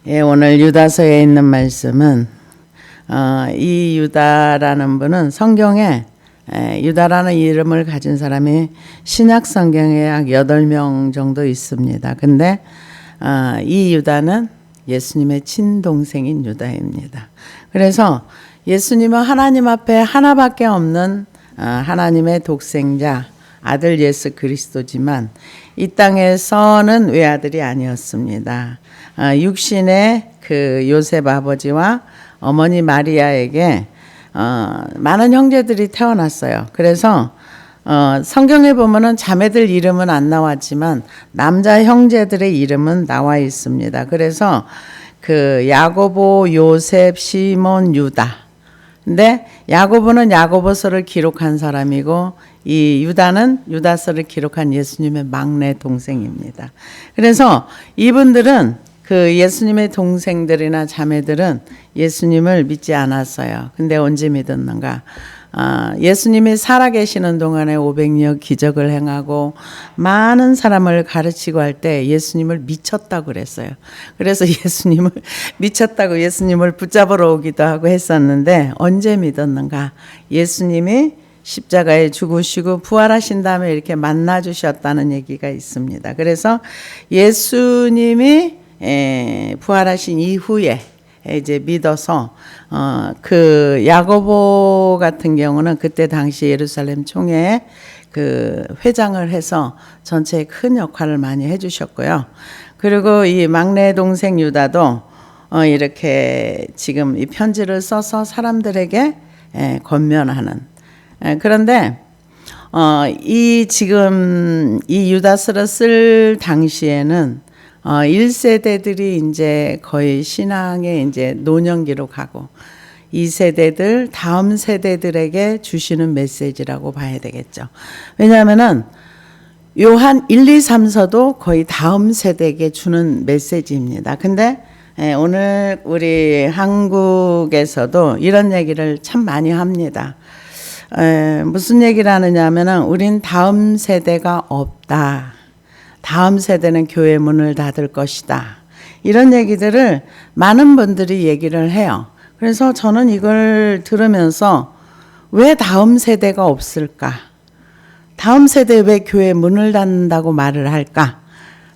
예, 오늘 유다서에 있는 말씀은 이 유다라는 분은 성경에 유다라는 이름을 가진 사람이 신약 성경에 약 8명 정도 있습니다. 근데 이 유다는 예수님의 친동생인 유다입니다. 그래서 예수님은 하나님 앞에 하나밖에 없는 하나님의 독생자 아들 예수 그리스도지만 이 땅에서는 외아들이 아니었습니다. 육신의 그 요셉 아버지와 어머니 마리아에게 많은 형제들이 태어났어요. 그래서 성경에 보면은 자매들 이름은 안 나왔지만 남자 형제들의 이름은 나와 있습니다. 그래서 그 야고보, 요셉, 시몬, 유다. 근데 야고보는 야고보서를 기록한 사람이고 이 유다는 유다서를 기록한 예수님의 막내 동생입니다. 그래서 이분들은 그 예수님의 동생들이나 자매들은 예수님을 믿지 않았어요. 근데 언제 믿었는가? 예수님이 살아계시는 동안에 500여 기적을 행하고 많은 사람을 가르치고 할 때 예수님을 미쳤다고 그랬어요. 그래서 예수님을 미쳤다고 예수님을 붙잡으러 오기도 하고 했었는데 언제 믿었는가? 예수님이 십자가에 죽으시고 부활하신 다음에 이렇게 만나 주셨다는 얘기가 있습니다. 그래서 예수님이 부활하신 이후에 이제 믿어서 그 야고보 같은 경우는 그때 당시 예루살렘 총회에 그 회장을 해서 전체에 큰 역할을 많이 해주셨고요. 그리고 이 막내 동생 유다도 이렇게 지금 이 편지를 써서 사람들에게 권면하는. 그런데 이 지금 이 유다서를 쓸 당시에는 1세대들이 이제 거의 신앙의 이제 노년기로 가고 2세대들 다음 세대들에게 주시는 메시지라고 봐야 되겠죠. 왜냐하면은 요한 1, 2, 3서도 거의 다음 세대에게 주는 메시지입니다. 근데 오늘 우리 한국에서도 이런 얘기를 참 많이 합니다. 무슨 얘기를 하느냐 하면은 우린 다음 세대가 없다. 다음 세대는 교회 문을 닫을 것이다. 이런 얘기들을 많은 분들이 얘기를 해요. 그래서 저는 이걸 들으면서 왜 다음 세대가 없을까? 다음 세대에 왜 교회 문을 닫는다고 말을 할까?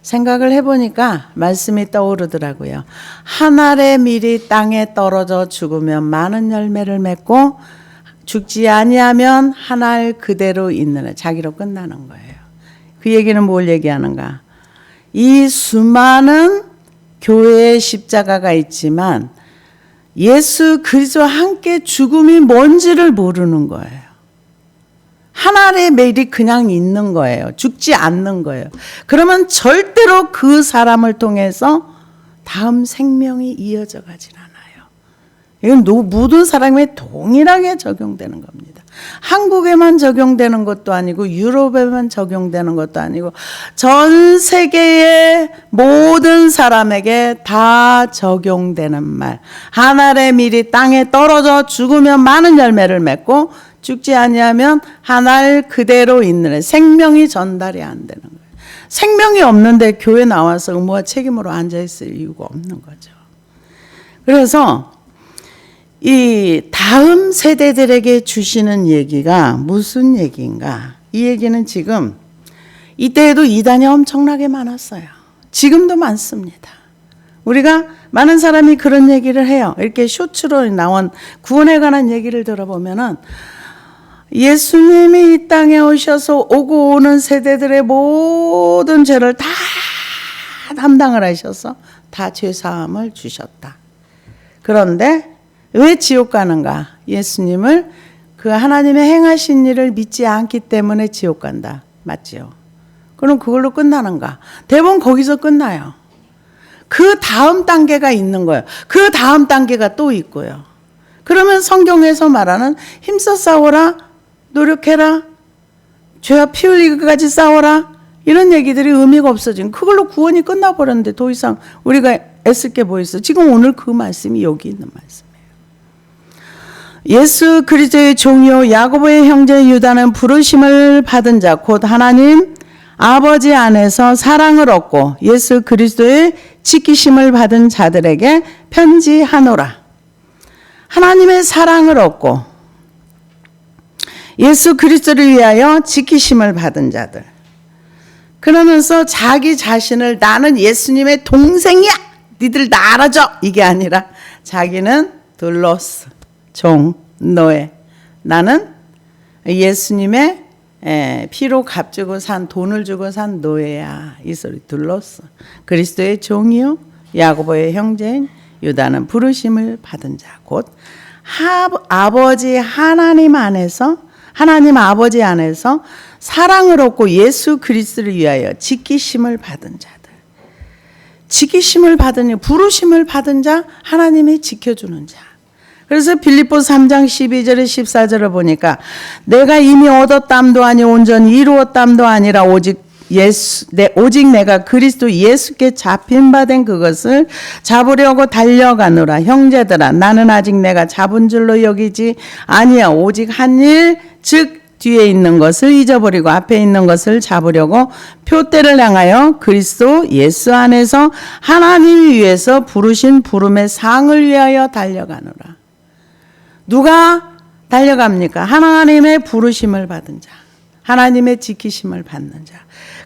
생각을 해보니까 말씀이 떠오르더라고요. 한 알의 밀이 땅에 떨어져 죽으면 많은 열매를 맺고 죽지 아니하면 한 알 그대로 있는 자기로 끝나는 거예요. 그 얘기는 뭘 얘기하는가? 이 수많은 교회의 십자가가 있지만 예수 그리스도와 함께 죽음이 뭔지를 모르는 거예요. 한 알의 매일이 그냥 있는 거예요. 죽지 않는 거예요. 그러면 절대로 그 사람을 통해서 다음 생명이 이어져 가진 않아요. 이건 모든 사람에 동일하게 적용되는 겁니다. 한국에만 적용되는 것도 아니고 유럽에만 적용되는 것도 아니고 전 세계의 모든 사람에게 다 적용되는 말. 한 알의 밀이 땅에 떨어져 죽으면 많은 열매를 맺고 죽지 아니하면 한 알 그대로 있는 생명이 전달이 안 되는 거예요. 생명이 없는데 교회 나와서 의무와 책임으로 앉아있을 이유가 없는 거죠. 그래서 이 다음 세대들에게 주시는 얘기가 무슨 얘기인가? 이 얘기는 지금 이때에도 이단이 엄청나게 많았어요. 지금도 많습니다. 우리가 많은 사람이 그런 얘기를 해요. 이렇게 쇼츠로 나온 구원에 관한 얘기를 들어보면은 예수님이 이 땅에 오셔서 오고 오는 세대들의 모든 죄를 다 담당을 하셔서 다 죄사함을 주셨다. 그런데 왜 지옥 가는가? 예수님을 그 하나님의 행하신 일을 믿지 않기 때문에 지옥 간다. 맞지요? 그럼 그걸로 끝나는가? 대부분 거기서 끝나요. 그 다음 단계가 있는 거예요. 그 다음 단계가 또 있고요. 그러면 성경에서 말하는 힘써 싸워라, 노력해라, 죄와 피 흘리기까지 싸워라 이런 얘기들이 의미가 없어진 그걸로 구원이 끝나버렸는데 더 이상 우리가 애쓸 게 뭐 있어? 지금 오늘 그 말씀이 여기 있는 말씀이에요. 예수 그리스도의 종이요 야고보의 형제 유다는 부르심을 받은 자 곧 하나님 아버지 안에서 사랑을 얻고 예수 그리스도의 지키심을 받은 자들에게 편지하노라. 하나님의 사랑을 얻고 예수 그리스도를 위하여 지키심을 받은 자들. 그러면서 자기 자신을 나는 예수님의 동생이야. 니들 나 알아줘. 이게 아니라 자기는 둘로스, 종, 노예. 나는 예수님의 피로 값주고 산 돈을 주고 산 노예야. 이 소리 둘로스. 그리스도의 종이요 야고보의 형제인 유다는 부르심을 받은 자 곧 아버지 하나님 안에서 하나님 아버지 안에서 사랑을 얻고 예수 그리스도를 위하여 지키심을 받은 자들. 지키심을 받은 부르심을 받은 자 하나님이 지켜주는 자. 그래서 빌립보 3장 12절에 14절을 보니까 내가 이미 얻었담도 아니 온전히 이루었담도 아니라 오직 내가 그리스도 예수께 잡힌 바 된 그것을 잡으려고 달려가노라. 형제들아 나는 아직 내가 잡은 줄로 여기지 아니야. 오직 한 일 즉 뒤에 있는 것을 잊어버리고 앞에 있는 것을 잡으려고 표대를 향하여 그리스도 예수 안에서 하나님이 위해서 부르신 부름의 상을 위하여 달려가노라. 누가 달려갑니까? 하나님의 부르심을 받은 자, 하나님의 지키심을 받는 자.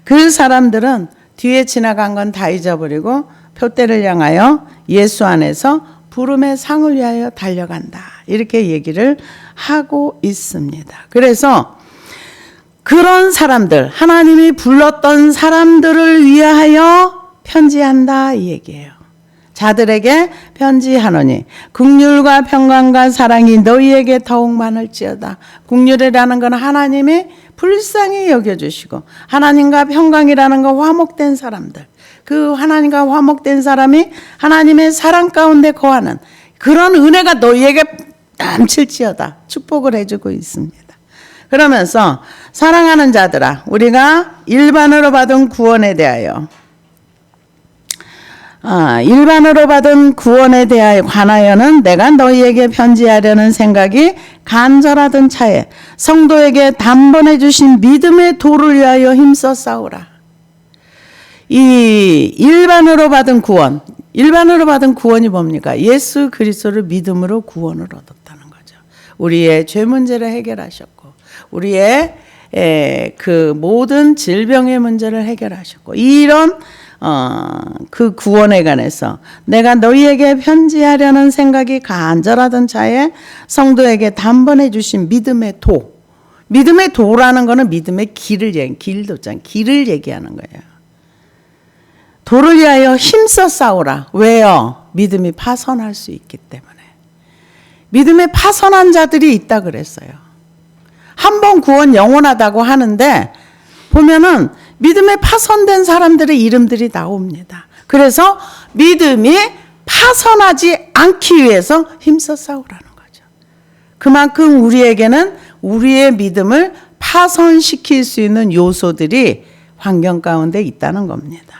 그 사람들은 뒤에 지나간 건 다 잊어버리고 표대를 향하여 예수 안에서 부름의 상을 위하여 달려간다. 이렇게 얘기를 하고 있습니다. 그래서 그런 사람들, 하나님이 불렀던 사람들을 위하여 편지한다 이 얘기예요. 자들에게 편지하노니 긍휼과 평강과 사랑이 너희에게 더욱 많을지어다. 긍휼이라는 건 하나님이 불쌍히 여겨주시고 하나님과 평강이라는 건 화목된 사람들. 그 하나님과 화목된 사람이 하나님의 사랑 가운데 거하는 그런 은혜가 너희에게 넘칠지어다. 축복을 해주고 있습니다. 그러면서 사랑하는 자들아 우리가 일반으로 받은 구원에 대하여 일반으로 받은 구원에 대하여 관하여는 내가 너희에게 편지하려는 생각이 간절하던 차에 성도에게 단번에 주신 믿음의 도를 위하여 힘써 싸우라. 이 일반으로 받은 구원이 뭡니까? 예수 그리스도를 믿음으로 구원을 얻었다는 거죠. 우리의 죄 문제를 해결하셨고 우리의 그 모든 질병의 문제를 해결하셨고 이런 그 구원에 관해서 내가 너희에게 편지하려는 생각이 간절하던 차에 성도에게 단번에 주신 믿음의 도. 믿음의 도라는 거는 믿음의 길을 얘기하는 거예요. 도를 위하여 힘써 싸우라. 왜요? 믿음이 파손할 수 있기 때문에. 믿음에 파손한 자들이 있다 그랬어요. 한 번 구원 영원하다고 하는데 보면은 믿음에 파손된 사람들의 이름들이 나옵니다. 그래서 믿음이 파손하지 않기 위해서 힘써 싸우라는 거죠. 그만큼 우리에게는 우리의 믿음을 파손시킬 수 있는 요소들이 환경 가운데 있다는 겁니다.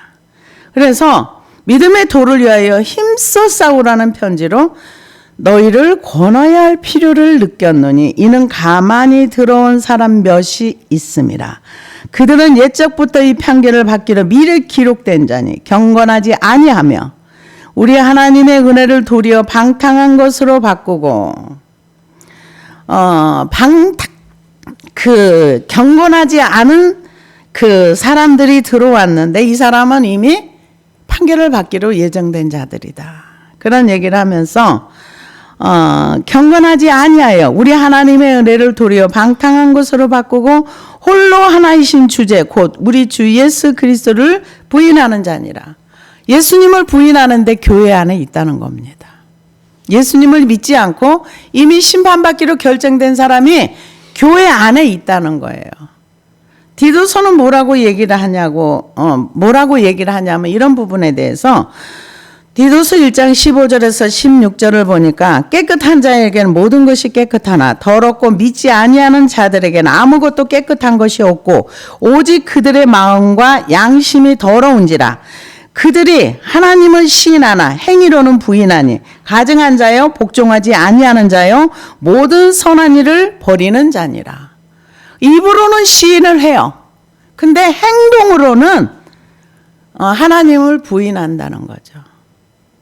그래서 믿음의 도를 위하여 힘써 싸우라는 편지로 너희를 권하여야 할 필요를 느꼈노니 이는 가만히 들어온 사람 몇이 있음이라. 그들은 옛적부터 이 판결을 받기로 미리 기록된 자니 경건하지 아니하며 우리 하나님의 은혜를 도리어 방탕한 것으로 바꾸고 경건하지 않은 그 사람들이 들어왔는데 이 사람은 이미 판결을 받기로 예정된 자들이다. 그런 얘기를 하면서 경건하지 아니하여 우리 하나님의 은혜를 도리어 방탕한 것으로 바꾸고 홀로 하나이신 주제 곧 우리 주 예수 그리스도를 부인하는 자니라. 예수님을 부인하는데 교회 안에 있다는 겁니다. 예수님을 믿지 않고 이미 심판받기로 결정된 사람이 교회 안에 있다는 거예요. 디도서는 뭐라고 얘기를 하냐면 이런 부분에 대해서 디도서 1장 15절에서 16절을 보니까 깨끗한 자에게는 모든 것이 깨끗하나 더럽고 믿지 아니하는 자들에게는 아무것도 깨끗한 것이 없고 오직 그들의 마음과 양심이 더러운지라. 그들이 하나님을 시인하나 행위로는 부인하니 가증한 자여 복종하지 아니하는 자여 모든 선한 일을 버리는 자니라. 입으로는 시인을 해요. 근데 행동으로는 하나님을 부인한다는 거죠.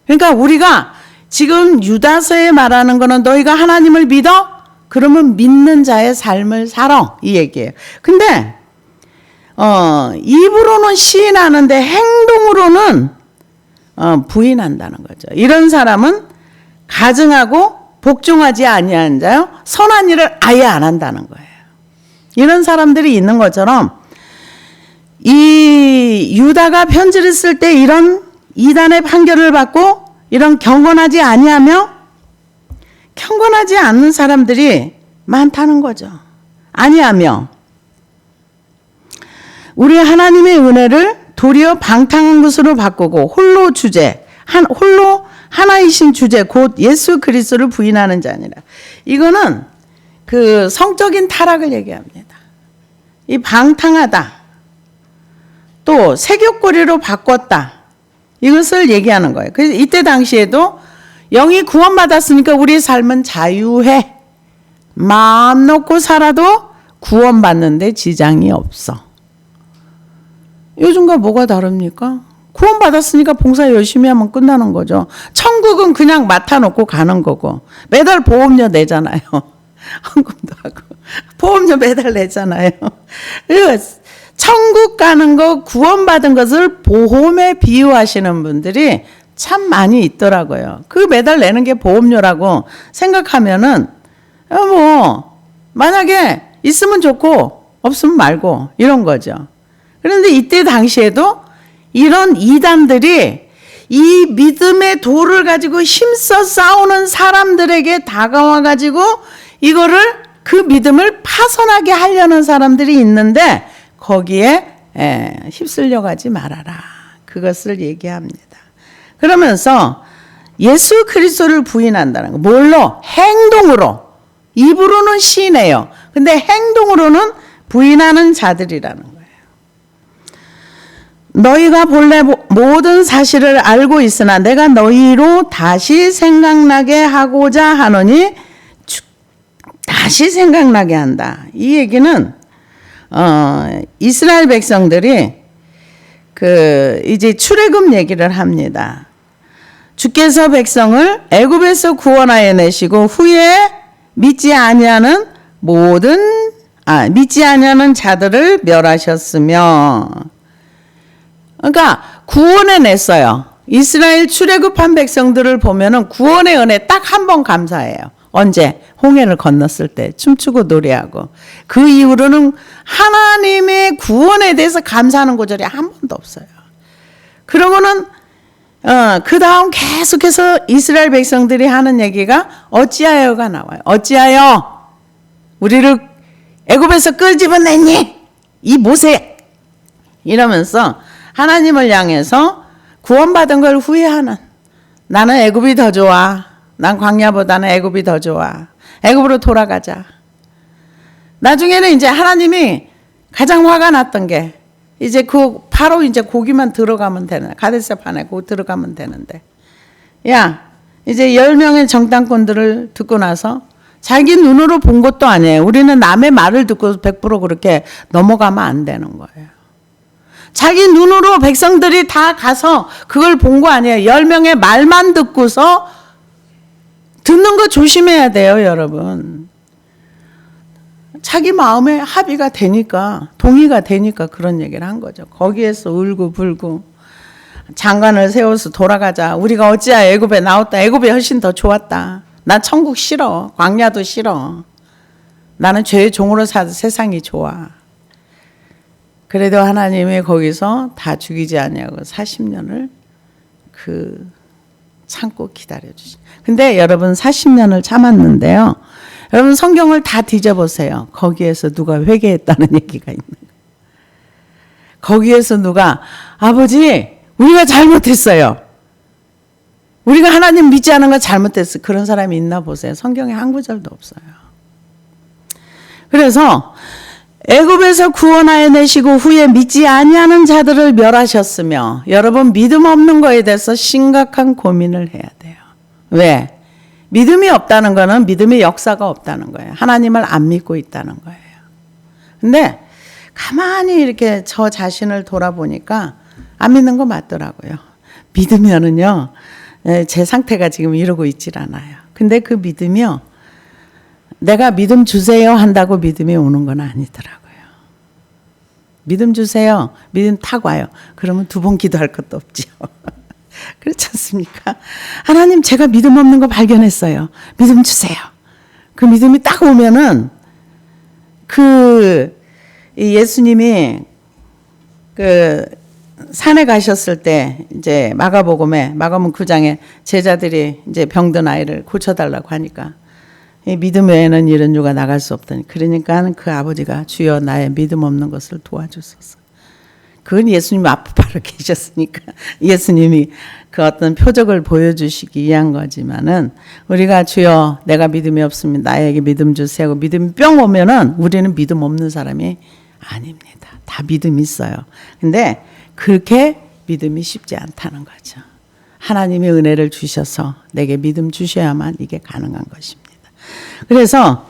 그러니까 우리가 지금 유다서에 말하는 거는 너희가 하나님을 믿어? 그러면 믿는 자의 삶을 살아. 이 얘기예요. 근데 입으로는 시인하는데 행동으로는 부인한다는 거죠. 이런 사람은 가증하고 복종하지 아니하는 자요. 선한 일을 아예 안 한다는 거예요. 이런 사람들이 있는 것처럼 이 유다가 편지를 쓸 때 이런 이단의 판결을 받고 이런 경건하지 않는 사람들이 많다는 거죠. 아니하며 우리 하나님의 은혜를 도리어 방탕한 것으로 바꾸고 홀로 하나이신 주제 곧 예수 그리스도를 부인하는 자니라. 이거는 그 성적인 타락을 얘기합니다. 이 방탕하다. 또 세격거리로 바꿨다. 이것을 얘기하는 거예요. 그래서 이때 당시에도 영이 구원받았으니까 우리의 삶은 자유해. 마음 놓고 살아도 구원받는데 지장이 없어. 요즘과 뭐가 다릅니까? 구원받았으니까 봉사 열심히 하면 끝나는 거죠. 천국은 그냥 맡아놓고 가는 거고 매달 보험료 내잖아요. 헌금도 하고 보험료 매달 내잖아요. 천국 가는 거 구원받은 것을 보험에 비유하시는 분들이 참 많이 있더라고요. 그 매달 내는 게 보험료라고 생각하면은 만약에 있으면 좋고 없으면 말고 이런 거죠. 그런데 이때 당시에도 이런 이단들이 이 믿음의 도를 가지고 힘써 싸우는 사람들에게 다가와 가지고 이거를 그 믿음을 파손하게 하려는 사람들이 있는데 거기에 휩쓸려 가지 말아라. 그것을 얘기합니다. 그러면서 예수 그리스도를 부인한다는 거. 뭘로? 행동으로. 입으로는 시인해요. 근데 행동으로는 부인하는 자들이라는 거예요. 너희가 본래 모든 사실을 알고 있으나 내가 너희로 다시 생각나게 하고자 하노니 다시 생각나게 한다. 이 얘기는 이스라엘 백성들이 이제 출애굽 얘기를 합니다. 주께서 백성을 애굽에서 구원하여 내시고 후에 믿지 아니하는 자들을 멸하셨으며, 그러니까 구원해 냈어요. 이스라엘 출애굽한 백성들을 보면은 구원의 은혜 딱 한 번 감사해요. 언제? 홍해를 건넜을 때 춤추고 노래하고. 그 이후로는 하나님의 구원에 대해서 감사하는 구절이 한 번도 없어요. 그러고는 그 다음 계속해서 이스라엘 백성들이 하는 얘기가 어찌하여가 나와요. 어찌하여 우리를 애굽에서 끄집어냈니? 이 모세 이러면서 하나님을 향해서 구원받은 걸 후회하는, 나는 애굽이 더 좋아. 난 광야보다는 애굽이 더 좋아. 애굽으로 돌아가자. 나중에는 이제 하나님이 가장 화가 났던 게 이제 바로 이제 고기만 들어가면 되는, 가데스반에 들어가면 되는데, 야 이제 10명의 정탐꾼들을 듣고 나서 자기 눈으로 본 것도 아니에요. 우리는 남의 말을 듣고 100% 그렇게 넘어가면 안 되는 거예요. 자기 눈으로 백성들이 다 가서 그걸 본 거 아니에요. 10명의 말만 듣고서 듣는 거 조심해야 돼요, 여러분. 자기 마음에 합의가 되니까, 동의가 되니까 그런 얘기를 한 거죠. 거기에서 울고불고 장관을 세워서 돌아가자. 우리가 어찌하여 애굽에 나왔다. 애굽이 훨씬 더 좋았다. 난 천국 싫어. 광야도 싫어. 나는 죄의 종으로 사는 세상이 좋아. 그래도 하나님이 거기서 다 죽이지 아니하고 40년을 참고 기다려주시. 근데 여러분 40년을 참았는데요. 여러분 성경을 다 뒤져보세요. 거기에서 누가 회개했다는 얘기가 있는 거예요. 거기에서 누가 아버지 우리가 잘못했어요. 우리가 하나님 믿지 않은 건 잘못했어요. 그런 사람이 있나 보세요. 성경에 한 구절도 없어요. 그래서 애굽에서 구원하여 내시고 후에 믿지 아니하는 자들을 멸하셨으며, 여러분 믿음 없는 거에 대해서 심각한 고민을 해야 돼요. 왜? 믿음이 없다는 거는 믿음의 역사가 없다는 거예요. 하나님을 안 믿고 있다는 거예요. 근데 가만히 이렇게 저 자신을 돌아보니까 안 믿는 거 맞더라고요. 믿으면은요, 제 상태가 지금 이러고 있질 않아요. 근데 그 믿음이요, 내가 믿음 주세요 한다고 믿음이 오는 건 아니더라고요. 믿음 주세요. 믿음 탁 와요. 그러면 두 번 기도할 것도 없죠. 그렇지 않습니까? 하나님, 제가 믿음 없는 거 발견했어요. 믿음 주세요. 그 믿음이 딱 오면은 예수님이 그 산에 가셨을 때 이제 마가복음 9장에 제자들이 이제 병든 아이를 고쳐달라고 하니까 이 믿음 외에는 이런 유가 나갈 수 없더니, 그러니까 그 아버지가 주여 나의 믿음 없는 것을 도와주소서. 그건 예수님 앞에 바로 계셨으니까 예수님이 그 어떤 표적을 보여주시기 위한 거지만은, 우리가 주여 내가 믿음이 없습니다, 나에게 믿음 주세요 하고 믿음이 뿅 오면은 우리는 믿음 없는 사람이 아닙니다. 다 믿음이 있어요. 근데 그렇게 믿음이 쉽지 않다는 거죠. 하나님이 은혜를 주셔서 내게 믿음 주셔야만 이게 가능한 것입니다. 그래서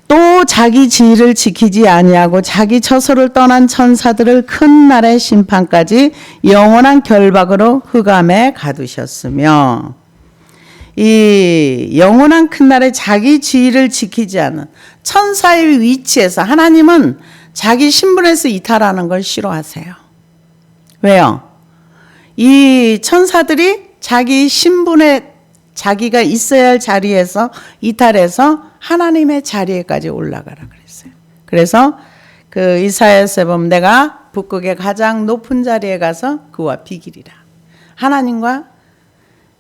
또 자기 지위를 지키지 아니하고 자기 처소를 떠난 천사들을 큰 날의 심판까지 영원한 결박으로 흑암에 가두셨으며, 이 영원한 큰 날에 자기 지위를 지키지 않은 천사의 위치에서, 하나님은 자기 신분에서 이탈하는 걸 싫어하세요. 왜요? 이 천사들이 자기 신분에 자기가 있어야 할 자리에서 이탈해서 하나님의 자리에까지 올라가라 그랬어요. 그래서 그 이사야서에 보면 내가 북극의 가장 높은 자리에 가서 그와 비기리라. 하나님과,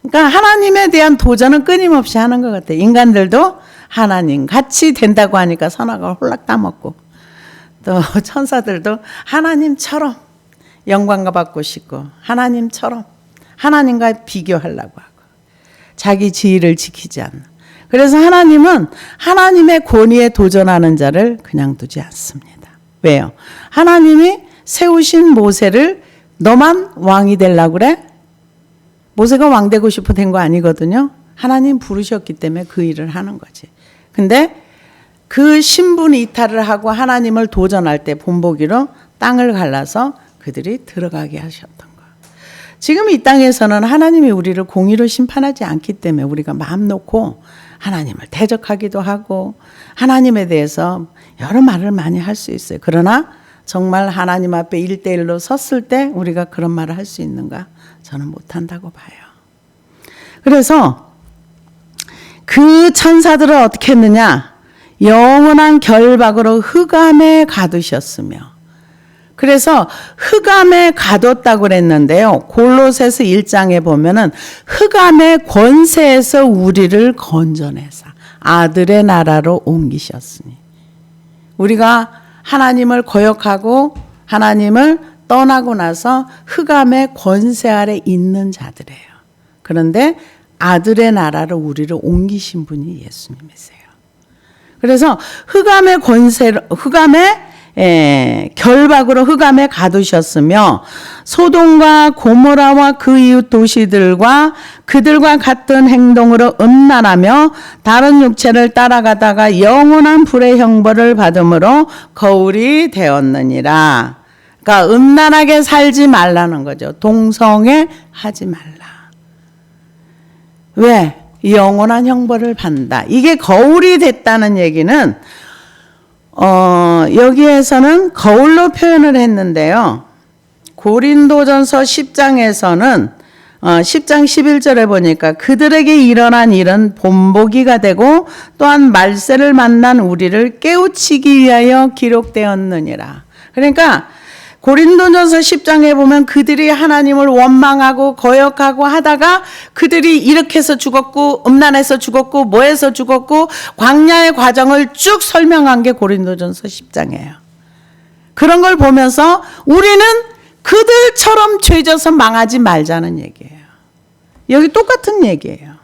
그러니까 하나님에 대한 도전은 끊임없이 하는 것 같아요. 인간들도 하나님 같이 된다고 하니까 선악을 홀락 따먹고, 또 천사들도 하나님처럼 영광과 받고 싶고 하나님처럼 하나님과 비교하려고 하고 자기 지위를 지키지 않는. 그래서 하나님은 하나님의 권위에 도전하는 자를 그냥 두지 않습니다. 왜요? 하나님이 세우신 모세를 너만 왕이 되려고 그래? 모세가 왕 되고 싶어 된 거 아니거든요. 하나님 부르셨기 때문에 그 일을 하는 거지. 근데 그 신분 이탈을 하고 하나님을 도전할 때 본보기로 땅을 갈라서 그들이 들어가게 하셨던 거. 지금 이 땅에서는 하나님이 우리를 공의로 심판하지 않기 때문에 우리가 마음 놓고 하나님을 대적하기도 하고 하나님에 대해서 여러 말을 많이 할 수 있어요. 그러나 정말 하나님 앞에 1대1로 섰을 때 우리가 그런 말을 할 수 있는가? 저는 못한다고 봐요. 그래서 그 천사들을 어떻게 했느냐? 영원한 결박으로 흑암에 가두셨으며, 그래서 흑암에 가뒀다고 그랬는데요. 골로새서 1장에 보면은 흑암의 권세에서 우리를 건져내사 아들의 나라로 옮기셨으니, 우리가 하나님을 거역하고 하나님을 떠나고 나서 흑암의 권세 아래 있는 자들이에요. 그런데 아들의 나라로 우리를 옮기신 분이 예수님이세요. 그래서 흑암의 결박으로 흑암에 가두셨으며, 소돔과 고모라와 그 이웃 도시들과 그들과 같은 행동으로 음란하며 다른 육체를 따라가다가 영원한 불의 형벌을 받음으로 거울이 되었느니라. 그러니까 음란하게 살지 말라는 거죠. 동성애 하지 말라. 왜? 영원한 형벌을 받는다. 이게 거울이 됐다는 얘기는 여기에서는 거울로 표현을 했는데요. 고린도전서 10장에서는 10장 11절에 보니까 그들에게 일어난 일은 본보기가 되고 또한 말세를 만난 우리를 깨우치기 위하여 기록되었느니라. 그러니까 고린도전서 10장에 보면 그들이 하나님을 원망하고 거역하고 하다가 그들이 이렇게 해서 죽었고 음란해서 죽었고 뭐해서 죽었고 광야의 과정을 쭉 설명한 게 고린도전서 10장이에요. 그런 걸 보면서 우리는 그들처럼 죄져서 망하지 말자는 얘기예요. 여기 똑같은 얘기예요.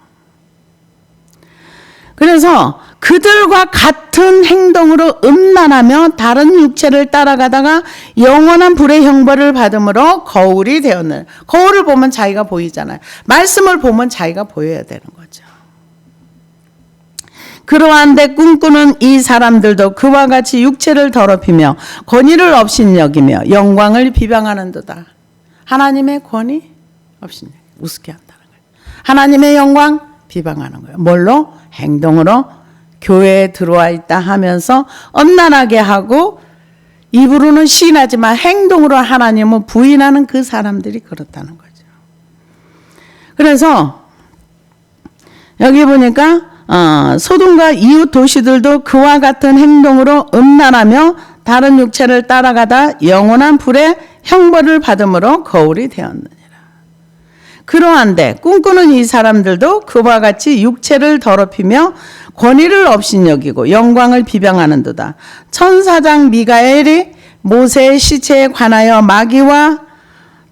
그래서 그들과 같은 행동으로 음란하며 다른 육체를 따라가다가 영원한 불의 형벌을 받음으로 거울이 되었는. 거울을 보면 자기가 보이잖아요. 말씀을 보면 자기가 보여야 되는 거죠. 그러한데 꿈꾸는 이 사람들도 그와 같이 육체를 더럽히며 권위를 업신여기며 영광을 비방하는도다. 하나님의 권위 업신여기 우습게 한다는 거예요. 하나님의 영광 비방하는 거예요. 뭘로? 행동으로 교회에 들어와 있다 하면서 엄난하게 하고 입으로는 시인하지만 행동으로 하나님을 부인하는 그 사람들이 그렇다는 거죠. 그래서 여기 보니까 소돔과 이웃 도시들도 그와 같은 행동으로 음란하며 다른 육체를 따라가다 영원한 불의 형벌을 받음으로 거울이 되었느니라. 그러한데 꿈꾸는 이 사람들도 그와 같이 육체를 더럽히며 권위를 업신여기고 영광을 비방하는도다. 천사장 미가엘이 모세의 시체에 관하여 마귀와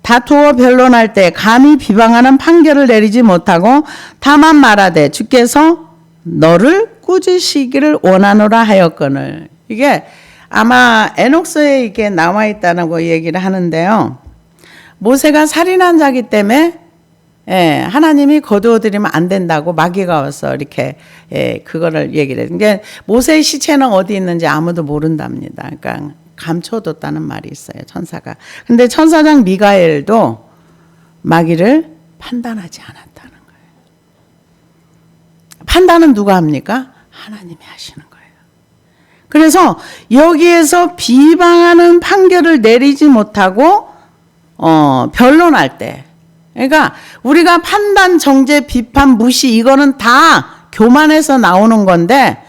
다투어 변론할 때 감히 비방하는 판결을 내리지 못하고 다만 말하되 주께서 너를 꾸짖으시기를 원하노라 하였거늘. 이게 아마 에녹서에 이게 나와 있다고 얘기를 하는데요. 모세가 살인한 자기 때문에 하나님이 거두어들이면 안 된다고 마귀가 와서 이렇게 그거를 얘기를 해요. 그러니까 모세의 시체는 어디 있는지 아무도 모른답니다. 그러니까 감춰뒀다는 말이 있어요, 천사가. 근데 천사장 미가엘도 마귀를 판단하지 않았다는 거예요. 판단은 누가 합니까? 하나님이 하시는 거예요. 그래서 여기에서 비방하는 판결을 내리지 못하고 변론할 때, 그러니까 우리가 판단, 정죄, 비판, 무시 이거는 다 교만에서 나오는 건데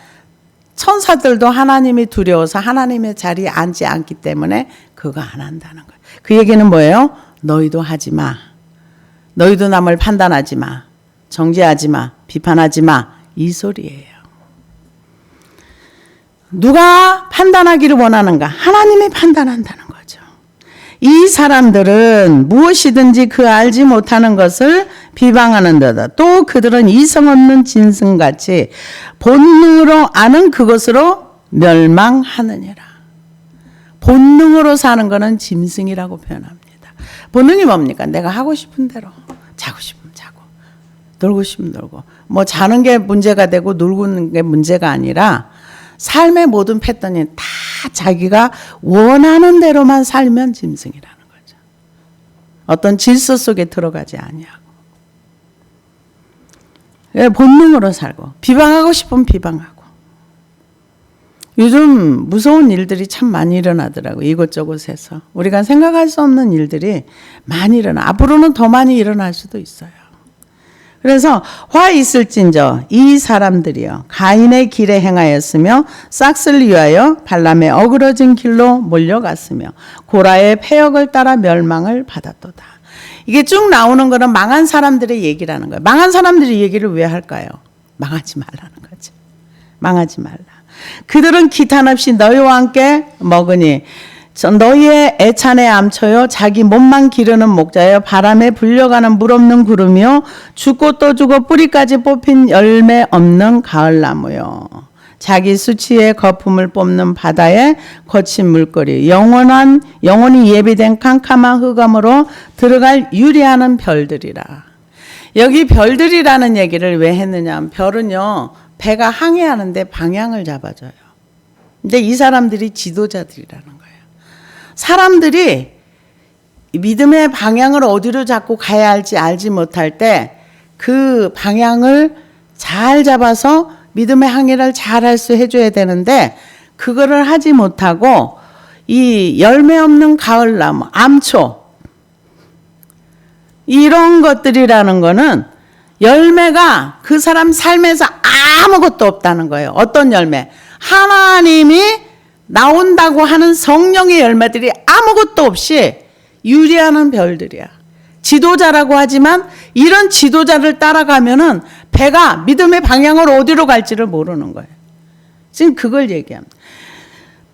천사들도 하나님이 두려워서 하나님의 자리에 앉지 않기 때문에 그거 안 한다는 거예요. 그 얘기는 뭐예요? 너희도 하지 마. 너희도 남을 판단하지 마. 정죄하지 마. 비판하지 마. 이 소리예요. 누가 판단하기를 원하는가? 하나님이 판단한다는 거죠. 이 사람들은 무엇이든지 그 알지 못하는 것을 비방하는 데다. 또 그들은 이성 없는 짐승같이 본능으로 아는 그것으로 멸망하느니라. 본능으로 사는 것은 짐승이라고 표현합니다. 본능이 뭡니까? 내가 하고 싶은 대로 자고 싶으면 자고 놀고 싶으면 놀고, 뭐 자는 게 문제가 되고 놀고는 게 문제가 아니라 삶의 모든 패턴이 다 자기가 원하는 대로만 살면 짐승이라는 거죠. 어떤 질서 속에 들어가지 아니하고 본능으로 살고, 비방하고 싶으면 비방하고. 요즘 무서운 일들이 참 많이 일어나더라고요. 이곳저곳에서 우리가 생각할 수 없는 일들이 많이 일어나. 앞으로는 더 많이 일어날 수도 있어요. 그래서 화 있을진저 이 사람들이요 가인의 길에 행하였으며 싹을 위하여 발람의 어그러진 길로 몰려갔으며 고라의 패역을 따라 멸망을 받았도다. 이게 쭉 나오는 거는 망한 사람들의 얘기라는 거예요. 망한 사람들의 얘기를 왜 할까요? 망하지 말라는 거죠. 망하지 말라. 그들은 기탄 없이 너희와 함께 먹으니 너희의 애찬에 암쳐요 자기 몸만 기르는 목자여 바람에 불려가는 물 없는 구름이요 죽고 또 죽어 뿌리까지 뽑힌 열매 없는 가을나무요 자기 수치의 거품을 뽑는 바다에 거친 물거리 영원히 예비된 캄캄한 흑암으로 들어갈 유리하는 별들이라. 여기 별들이라는 얘기를 왜 했느냐 하면 별은요 배가 항해하는데 방향을 잡아줘요. 근데 이 사람들이 지도자들이라는 거예요. 사람들이 믿음의 방향을 어디로 잡고 가야 할지 알지 못할 때 그 방향을 잘 잡아서 믿음의 항해를 잘 할 수 해줘야 되는데 그거를 하지 못하고 이 열매 없는 가을나무, 암초 이런 것들이라는 거는 열매가 그 사람 삶에서 아무것도 없다는 거예요. 어떤 열매? 하나님이 나온다고 하는 성령의 열매들이 아무것도 없이 유리하는 별들이야. 지도자라고 하지만 이런 지도자를 따라가면은 배가 믿음의 방향을 어디로 갈지를 모르는 거예요. 지금 그걸 얘기합니다.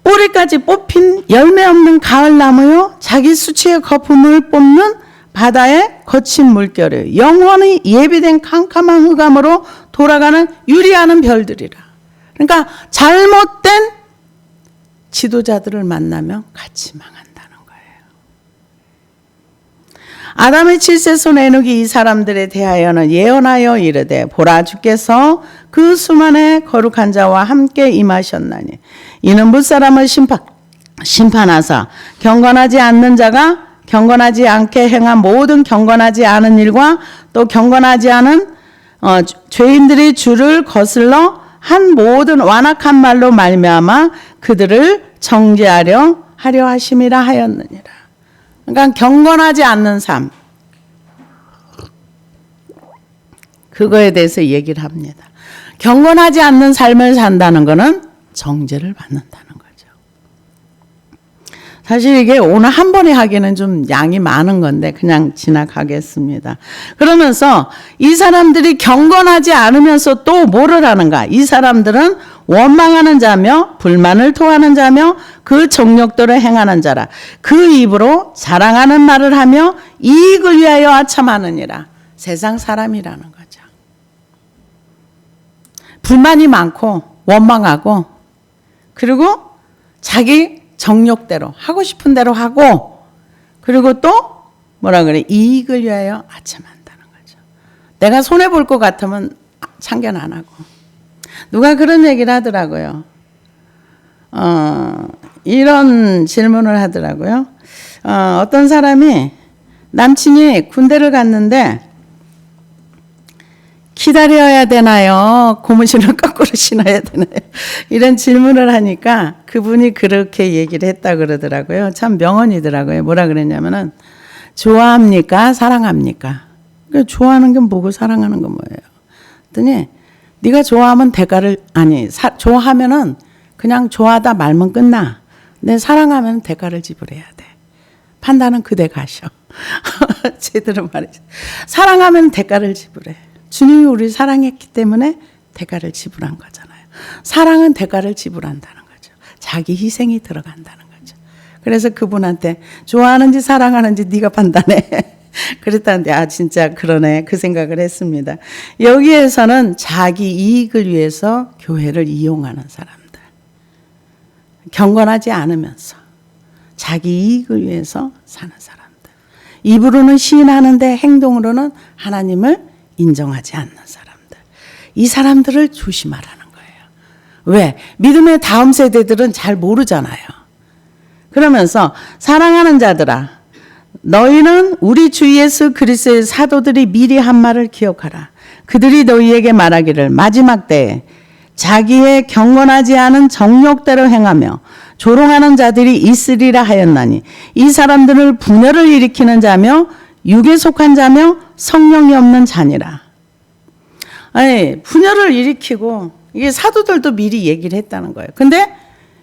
뿌리까지 뽑힌 열매 없는 가을나무요 자기 수치의 거품을 뽑는 바다의 거친 물결이 영원히 예비된 캄캄한 흑암으로 돌아가는 유리하는 별들이라. 그러니까 잘못된 지도자들을 만나면 같이 망한다는 거예요. 아담의 칠세손 에녹이 이 사람들에 대하여는 예언하여 이르되 보라 주께서 그 수만의 거룩한 자와 함께 임하셨나니 이는 무사람을 심판하사 경건하지 않는 자가 경건하지 않게 행한 모든 경건하지 않은 일과 또 경건하지 않은 죄인들이 주를 거슬러 한 모든 완악한 말로 말미암아 그들을 정죄하려 하심이라 하였느니라. 그러니까 경건하지 않는 삶, 그거에 대해서 얘기를 합니다. 경건하지 않는 삶을 산다는 것은 정죄를 받는다는 거죠. 사실 이게 오늘 한 번에 하기에는 좀 양이 많은 건데 그냥 지나가겠습니다. 그러면서 이 사람들이 경건하지 않으면서 또 뭐를 하는가? 이 사람들은 원망하는 자며 불만을 토하는 자며 그 정욕대로 행하는 자라. 그 입으로 자랑하는 말을 하며 이익을 위하여 아첨하느니라. 세상 사람이라는 거죠. 불만이 많고 원망하고 그리고 자기 정욕대로 하고 싶은 대로 하고 그리고 또 뭐라 그래? 이익을 위하여 아첨한다는 거죠. 내가 손해볼 것 같으면 참견 안 하고. 누가 그런 얘기를 하더라고요. 이런 질문을 하더라고요. 어떤 사람이 남친이 군대를 갔는데 기다려야 되나요? 고무신을 거꾸로 신어야 되나요? 이런 질문을 하니까 그분이 그렇게 얘기를 했다 그러더라고요. 참 명언이더라고요. 뭐라 그랬냐면은 좋아합니까? 사랑합니까? 그러니까 좋아하는 건 뭐고 사랑하는 건 뭐예요? 그랬더니 네가 좋아하면 좋아하면은 그냥 좋아하다 말면 끝나. 근데 사랑하면 대가를 지불해야 돼. 판단은 그대 가셔. 제대로 말해서 사랑하면 대가를 지불해. 주님이 우리를 사랑했기 때문에 대가를 지불한 거잖아요. 사랑은 대가를 지불한다는 거죠. 자기 희생이 들어간다는 거죠. 그래서 그분한테 좋아하는지 사랑하는지 네가 판단해. 그랬다는데 진짜 그러네. 그 생각을 했습니다. 여기에서는 자기 이익을 위해서 교회를 이용하는 사람들. 경건하지 않으면서 자기 이익을 위해서 사는 사람들. 입으로는 시인하는데 행동으로는 하나님을 인정하지 않는 사람들. 이 사람들을 조심하라는 거예요. 왜? 믿음의 다음 세대들은 잘 모르잖아요. 그러면서 사랑하는 자들아 너희는 우리 주 예수 그리스도의 사도들이 미리 한 말을 기억하라. 그들이 너희에게 말하기를 마지막 때에 자기의 경건하지 않은 정욕대로 행하며 조롱하는 자들이 있으리라 하였나니 이 사람들을 분열을 일으키는 자며 육에 속한 자며 성령이 없는 자니라. 아니, 분열을 일으키고 이게 사도들도 미리 얘기를 했다는 거예요. 근데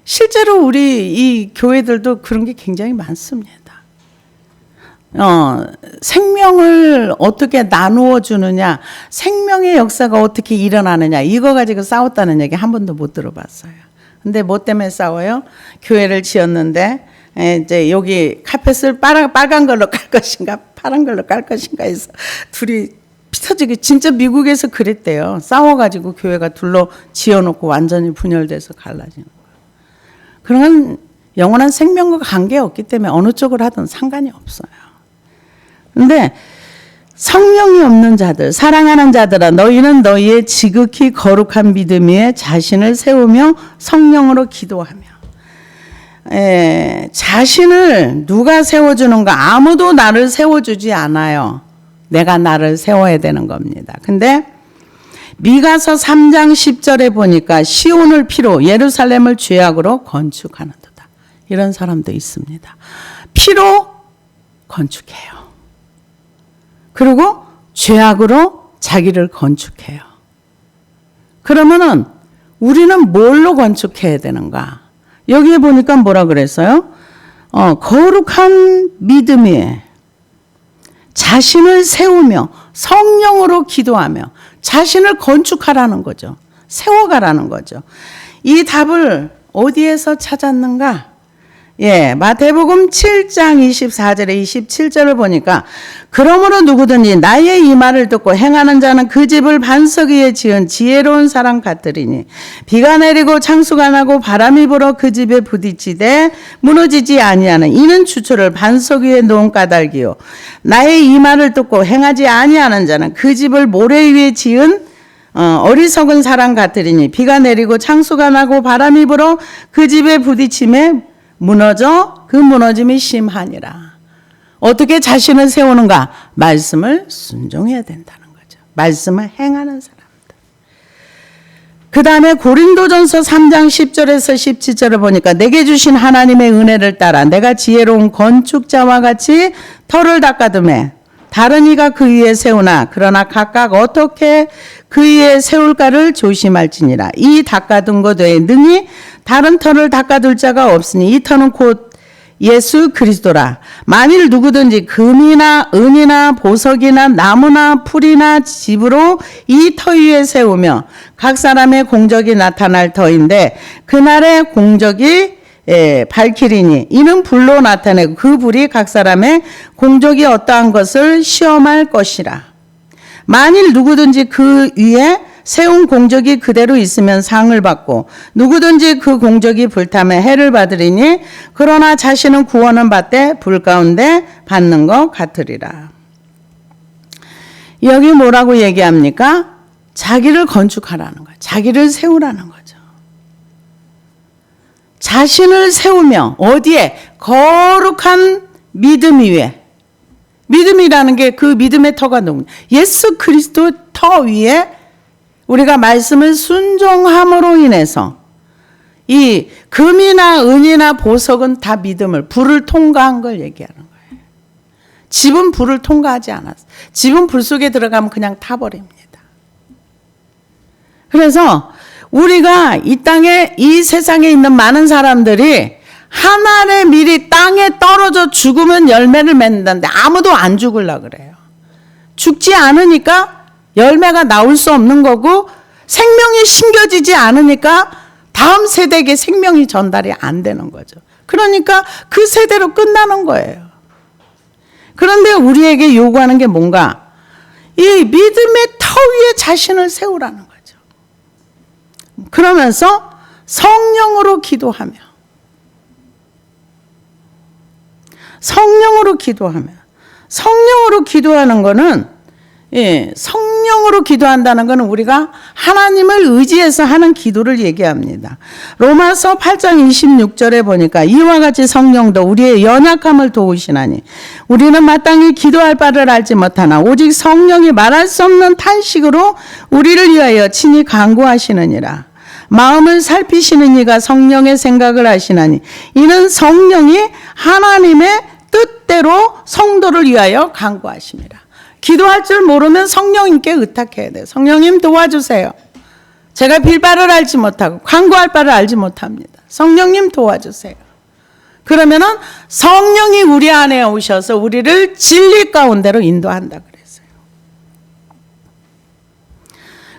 실제로 우리 이 교회들도 그런 게 굉장히 많습니다. 생명을 어떻게 나누어 주느냐, 생명의 역사가 어떻게 일어나느냐, 이거 가지고 싸웠다는 얘기 한 번도 못 들어봤어요. 근데 뭐 때문에 싸워요? 교회를 지었는데 이제 여기 카펫을 빨간 걸로 깔 것인가 파란 걸로 깔 것인가 해서 둘이 피터지게 진짜 미국에서 그랬대요. 싸워가지고 교회가 둘로 지어놓고 완전히 분열돼서 갈라지는 거예요. 그런 영원한 생명과 관계없기 때문에 어느 쪽을 하든 상관이 없어요. 근데 성령이 없는 자들, 사랑하는 자들아 너희는 너희의 지극히 거룩한 믿음 위에 자신을 세우며 성령으로 기도하며. 자신을 누가 세워주는가? 아무도 나를 세워주지 않아요. 내가 나를 세워야 되는 겁니다. 근데 미가서 3장 10절에 보니까 시온을 피로 예루살렘을 죄악으로 건축하는도다. 이런 사람도 있습니다. 피로 건축해요. 그리고 죄악으로 자기를 건축해요. 그러면은 우리는 뭘로 건축해야 되는가? 여기에 보니까 뭐라 그랬어요? 거룩한 믿음에 자신을 세우며 성령으로 기도하며 자신을 건축하라는 거죠. 세워가라는 거죠. 이 답을 어디에서 찾았는가? 마태복음 7장 24절에 27절을 보니까 그러므로 누구든지 나의 이 말을 듣고 행하는 자는 그 집을 반석 위에 지은 지혜로운 사람 같으리니 비가 내리고 창수가 나고 바람이 불어 그 집에 부딪히되 무너지지 아니하는 이는 추초를 반석 위에 놓은 까닭이요 나의 이 말을 듣고 행하지 아니하는 자는 그 집을 모래 위에 지은 어리석은 사람 같으리니 비가 내리고 창수가 나고 바람이 불어 그 집에 부딪힘에 무너져 그 무너짐이 심하니라. 어떻게 자신을 세우는가? 말씀을 순종해야 된다는 거죠. 말씀을 행하는 사람들. 그 다음에 고린도전서 3장 10절에서 17절을 보니까 내게 주신 하나님의 은혜를 따라 내가 지혜로운 건축자와 같이 터를 닦아두매 다른 이가 그 위에 세우나 그러나 각각 어떻게 그 위에 세울까를 조심할지니라. 이 닦아둔 것 외에 능히 다른 터를 닦아둘 자가 없으니 이 터는 곧 예수 그리스도라. 만일 누구든지 금이나 은이나 보석이나 나무나 풀이나 집으로 이 터 위에 세우며 각 사람의 공적이 나타날 터인데 그날의 공적이 밝히리니 이는 불로 나타내고 그 불이 각 사람의 공적이 어떠한 것을 시험할 것이라. 만일 누구든지 그 위에 세운 공적이 그대로 있으면 상을 받고 누구든지 그 공적이 불타면 해를 받으리니 그러나 자신은 구원은 받되 불 가운데 받는 것 같으리라. 여기 뭐라고 얘기합니까? 자기를 건축하라는 거예요. 자기를 세우라는 거죠. 자신을 세우며 어디에? 거룩한 믿음 위에. 믿음이라는 게 그 믿음의 터가 누굽니까? 예수 그리스도 터 위에 우리가 말씀을 순종함으로 인해서 이 금이나 은이나 보석은 다 믿음을 불을 통과한 걸 얘기하는 거예요. 집은 불을 통과하지 않았어. 집은 불 속에 들어가면 그냥 타버립니다. 그래서 우리가 이 땅에 이 세상에 있는 많은 사람들이 한 알의 밀이 땅에 떨어져 죽으면 열매를 맺는다는데 아무도 안 죽으려고 그래요. 죽지 않으니까 열매가 나올 수 없는 거고 생명이 심겨지지 않으니까 다음 세대에게 생명이 전달이 안 되는 거죠. 그러니까 그 세대로 끝나는 거예요. 그런데 우리에게 요구하는 게 뭔가? 이 믿음의 터 위에 자신을 세우라는 거죠. 그러면서 성령으로 기도하며 성령으로 기도하는 거는 성령으로 기도한다는 것은 우리가 하나님을 의지해서 하는 기도를 얘기합니다. 로마서 8장 26절에 보니까 이와 같이 성령도 우리의 연약함을 도우시나니 우리는 마땅히 기도할 바를 알지 못하나 오직 성령이 말할 수 없는 탄식으로 우리를 위하여 친히 간구하시느니라. 마음을 살피시는 이가 성령의 생각을 하시나니 이는 성령이 하나님의 뜻대로 성도를 위하여 간구하십니다. 기도할 줄 모르면 성령님께 의탁해야 돼요. 성령님 도와주세요. 제가 빌 바를 알지 못하고 간구할 바를 알지 못합니다. 성령님 도와주세요. 그러면은 성령이 우리 안에 오셔서 우리를 진리 가운데로 인도한다 그랬어요.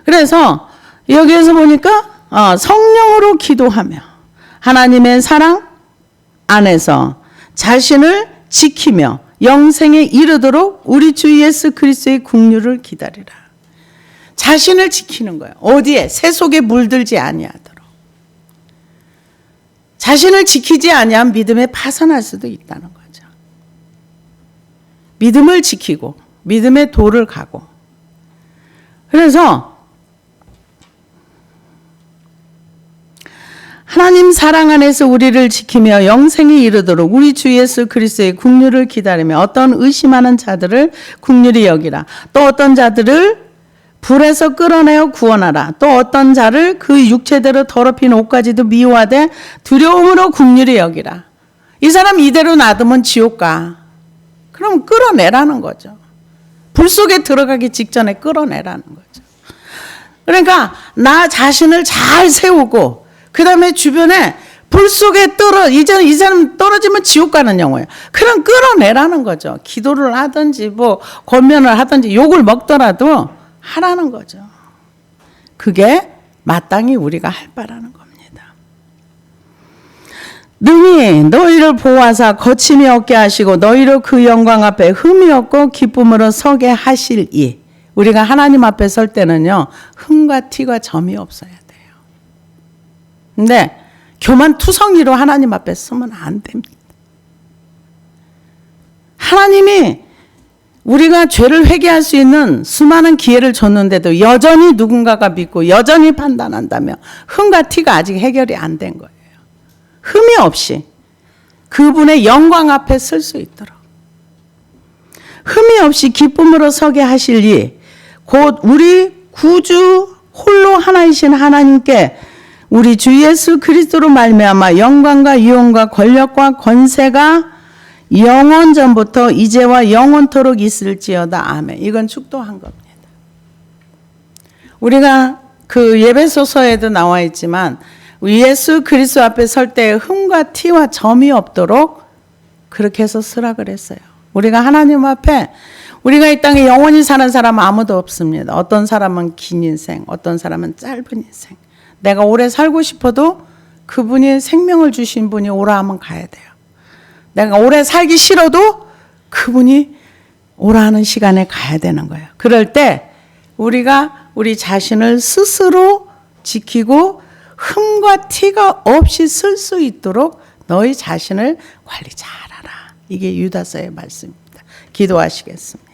그래서 여기에서 보니까 성령으로 기도하며 하나님의 사랑 안에서 자신을 지키며 영생에 이르도록 우리 주 예수 그리스도의 긍휼을 기다리라. 자신을 지키는 거예요. 어디에? 새 속에 물들지 아니하도록. 자신을 지키지 아니하면 믿음에 파산할 수도 있다는 거죠. 믿음을 지키고 믿음의 도를 가고. 그래서 하나님 사랑 안에서 우리를 지키며 영생에 이르도록 우리 주 예수 그리스도의 긍휼을 기다리며 어떤 의심하는 자들을 긍휼히 여기라. 또 어떤 자들을 불에서 끌어내어 구원하라. 또 어떤 자를 그 육체대로 더럽힌 옷까지도 미워하되 두려움으로 긍휼히 여기라. 이 사람 이대로 놔두면 지옥 가. 그럼 끌어내라는 거죠. 불 속에 들어가기 직전에 끌어내라는 거죠. 그러니까 나 자신을 잘 세우고 그 다음에 주변에 불 속에 이제 이 사람 떨어지면 지옥 가는 영혼이에요. 그럼 끌어내라는 거죠. 기도를 하든지 권면을 하든지 욕을 먹더라도 하라는 거죠. 그게 마땅히 우리가 할 바라는 겁니다. 능히 너희를 보호하사 거침이 없게 하시고 너희로 그 영광 앞에 흠이 없고 기쁨으로 서게 하실 이. 우리가 하나님 앞에 설 때는요, 흠과 티가 점이 없어야 돼요. 근데 교만투성이로 하나님 앞에 서면 안 됩니다. 하나님이 우리가 죄를 회개할 수 있는 수많은 기회를 줬는데도 여전히 누군가가 믿고 여전히 판단한다면 흠과 티가 아직 해결이 안 된 거예요. 흠이 없이 그분의 영광 앞에 설 수 있도록, 흠이 없이 기쁨으로 서게 하실 이, 곧 우리 구주 홀로 하나이신 하나님께 우리 주 예수 그리스도로 말미암아 영광과 유언과 권력과 권세가 영원 전부터 이제와 영원토록 있을지어다. 아멘. 이건 축도한 겁니다. 우리가 그 예배소서에도 나와 있지만 예수 그리스도 앞에 설 때 흠과 티와 점이 없도록 그렇게 해서 쓰라 그랬어요. 우리가 하나님 앞에, 우리가 이 땅에 영원히 사는 사람은 아무도 없습니다. 어떤 사람은 긴 인생, 어떤 사람은 짧은 인생. 내가 오래 살고 싶어도 그분이 생명을 주신 분이 오라 하면 가야 돼요. 내가 오래 살기 싫어도 그분이 오라 하는 시간에 가야 되는 거예요. 그럴 때 우리가 우리 자신을 스스로 지키고 흠과 티가 없이 쓸 수 있도록 너희 자신을 관리 잘하라. 이게 유다서의 말씀입니다. 기도하시겠습니다.